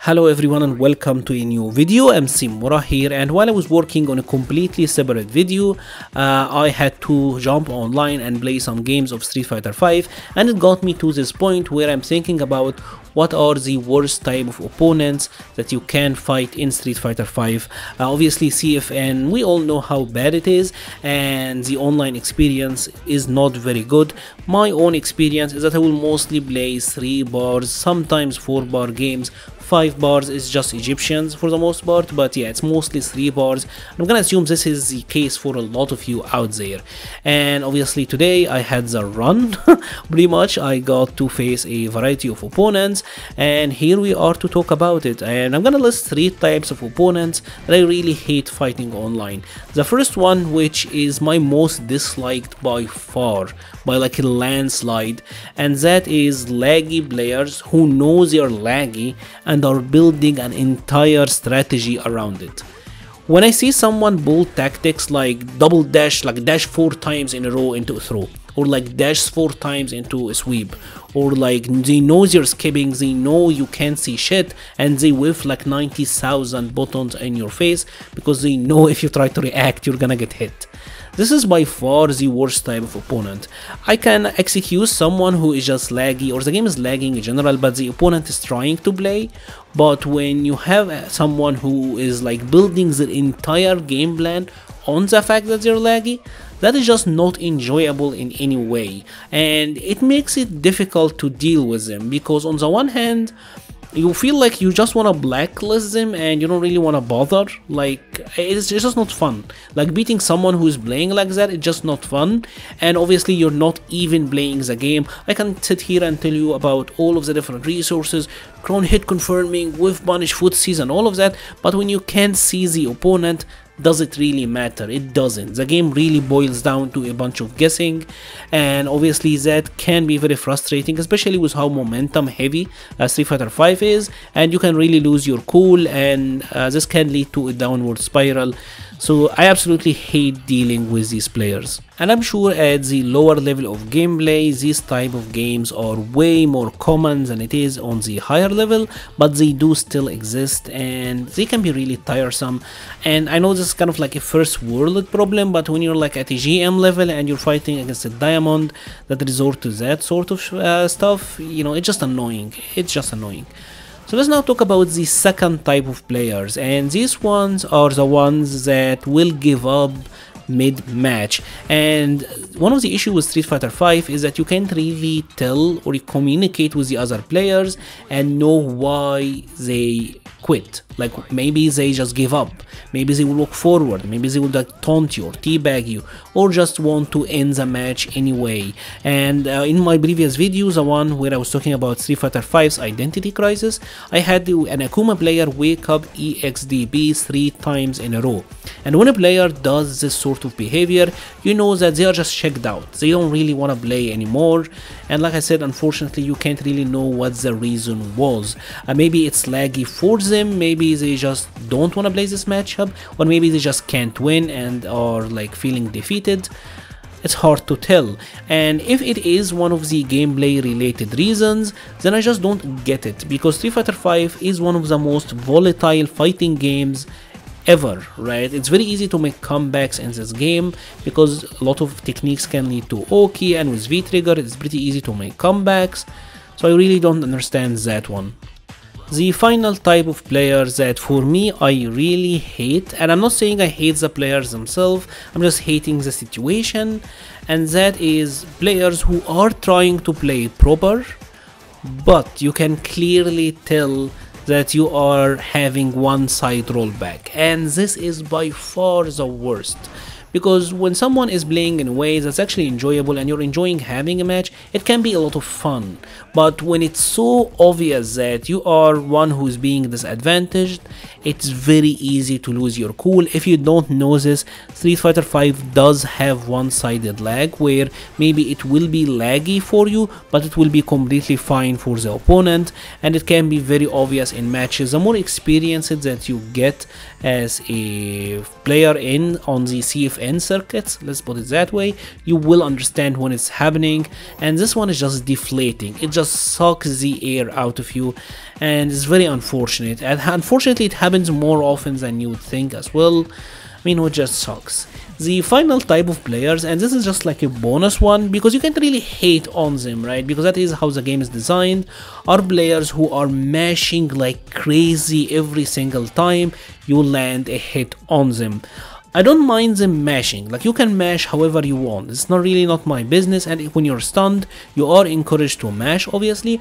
Hello everyone and welcome to a new video. I'm Simura here, and while I was working on a completely separate video, I had to jump online and play some games of Street Fighter 5, and it got me to this point where I'm thinking about what are the worst type of opponents that you can fight in Street Fighter 5. Obviously CFN, we all know how bad it is, and the online experience is not very good. My own experience is that I will mostly play 3 bars, sometimes 4 bar games. 5 bars is just Egyptians for the most part, but yeah, it's mostly 3 bars. I'm gonna assume this is the case for a lot of you out there. And obviously today I had the run. Pretty much I got to face a variety of opponents, and here we are to talk about it. And I'm gonna list 3 types of opponents that I really hate fighting online. The first one, which is my most disliked by far, by like a landslide, and that is laggy players who know they are laggy and are building an entire strategy around it. When I see someone build tactics like double dash, like dash 4 times in a row into a throw, or like dash 4 times into a sweep, or like they know you're skipping, they know you can't see shit, and they whiff like 90,000 buttons in your face because they know if you try to react you're gonna get hit. This is by far the worst type of opponent. I can excuse someone who is just laggy, or the game is lagging in general, but the opponent is trying to play. But when you have someone who is like building their entire game plan on the fact that they're laggy, that is just not enjoyable in any way, and it makes it difficult to deal with them, because on the one hand you feel like you just want to blacklist them and you don't really want to bother. Like, it's just not fun. Like, beating someone who's playing like that, it's just not fun. And obviously you're not even playing the game. I can sit here and tell you about all of the different resources, crown hit confirming, with punish, footsies and all of that, but when you can't see the opponent, does it really matter? It doesn't. The game really boils down to a bunch of guessing, and obviously that can be very frustrating, especially with how momentum heavy Street Fighter 5 is, and you can really lose your cool, and this can lead to a downward spiral. So I absolutely hate dealing with these players. And I'm sure at the lower level of gameplay, these type of games are way more common than it is on the higher level, but they do still exist and they can be really tiresome. And I know this is kind of like a first world problem, but when you're like at a GM level and you're fighting against a diamond that resort to that sort of stuff, you know, it's just annoying. It's just annoying. So let's now talk about the second type of players, and these ones are the ones that will give up mid-match. And one of the issues with Street Fighter 5 is that you can't really tell or communicate with the other players and know why they quit. Like, maybe they just give up, maybe they will walk forward, maybe they will like taunt you or teabag you, or just want to end the match anyway. And in my previous videos, the one where I was talking about Street Fighter 5's identity crisis, I had an Akuma player wake up EXDB 3 times in a row. And when a player does this sort of behavior, you know that they are just checked out, they don't really want to play anymore. And like I said, unfortunately you can't really know what the reason was. Maybe it's laggy for them, maybe they just don't want to play this matchup, or maybe they just can't win and are like feeling defeated. It's hard to tell, and if it is one of the gameplay related reasons, then I just don't get it, because Street Fighter 5 is one of the most volatile fighting games ever, right? It's very easy to make comebacks in this game because a lot of techniques can lead to Oki, and with V-Trigger it's pretty easy to make comebacks, so I really don't understand that one. The final type of players that for me I really hate, and I'm not saying I hate the players themselves, I'm just hating the situation, and that is players who are trying to play proper, but you can clearly tell that you are having one side rollback, and this is by far the worst. Because when someone is playing in a way that's actually enjoyable and you're enjoying having a match, it can be a lot of fun. But when it's so obvious that you are one who's being disadvantaged, it's very easy to lose your cool. If you don't know this, Street Fighter 5 does have one-sided lag, where maybe it will be laggy for you, but it will be completely fine for the opponent, and it can be very obvious in matches. The more experience that you get as a player on the CFN CFN circuits, let's put it that way, you will understand when it's happening. And this one is just deflating, it just sucks the air out of you, and it's very unfortunate. And unfortunately it happens more often than you would think as well. I mean, it just sucks. The final type of players, and this is just like a bonus one because you can't really hate on them, right? Because that is how the game is designed, are players who are mashing like crazy every single time you land a hit on them. I don't mind them mashing, like you can mash however you want, it's not my business, and when you're stunned you are encouraged to mash obviously,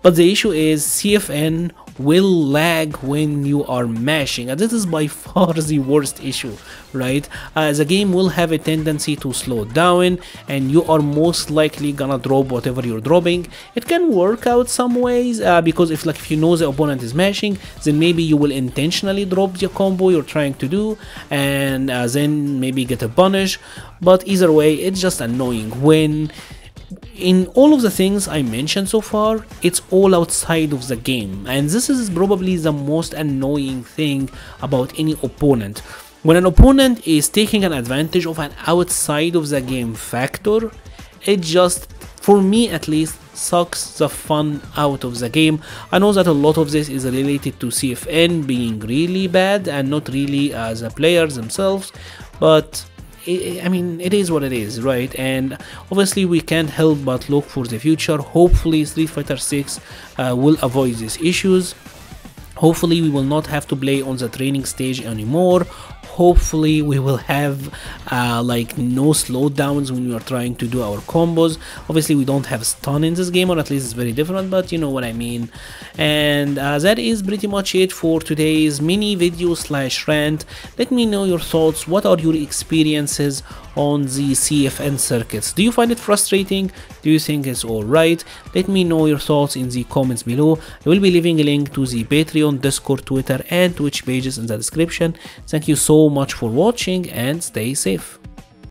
but the issue is CFN will lag when you are mashing, and this is by far the worst issue, right? The game will have a tendency to slow down and you are most likely gonna drop whatever you're dropping. It can work out some ways because if you know the opponent is mashing, then maybe you will intentionally drop the combo you're trying to do and then maybe get a punish, but either way it's just annoying when in all of the things I mentioned so far, it's all outside of the game, and this is probably the most annoying thing about any opponent. When an opponent is taking an advantage of an outside of the game factor, it just, for me at least, sucks the fun out of the game. I know that a lot of this is related to CFN being really bad and not really the players themselves, but I mean, it is what it is, right? And obviously we can't help but look for the future. Hopefully Street Fighter 6 will avoid these issues. Hopefully we will not have to play on the training stage anymore. Hopefully we will have like no slowdowns when we are trying to do our combos. Obviously we don't have stun in this game, or at least it's very different, but you know what I mean. And that is pretty much it for today's mini video slash rant. Let me know your thoughts. What are your experiences on the CFN circuits? Do you find it frustrating? Do you think it's alright? Let me know your thoughts in the comments below. I will be leaving a link to the Patreon, Discord, Twitter and Twitch pages in the description. Thank you so much for watching and stay safe.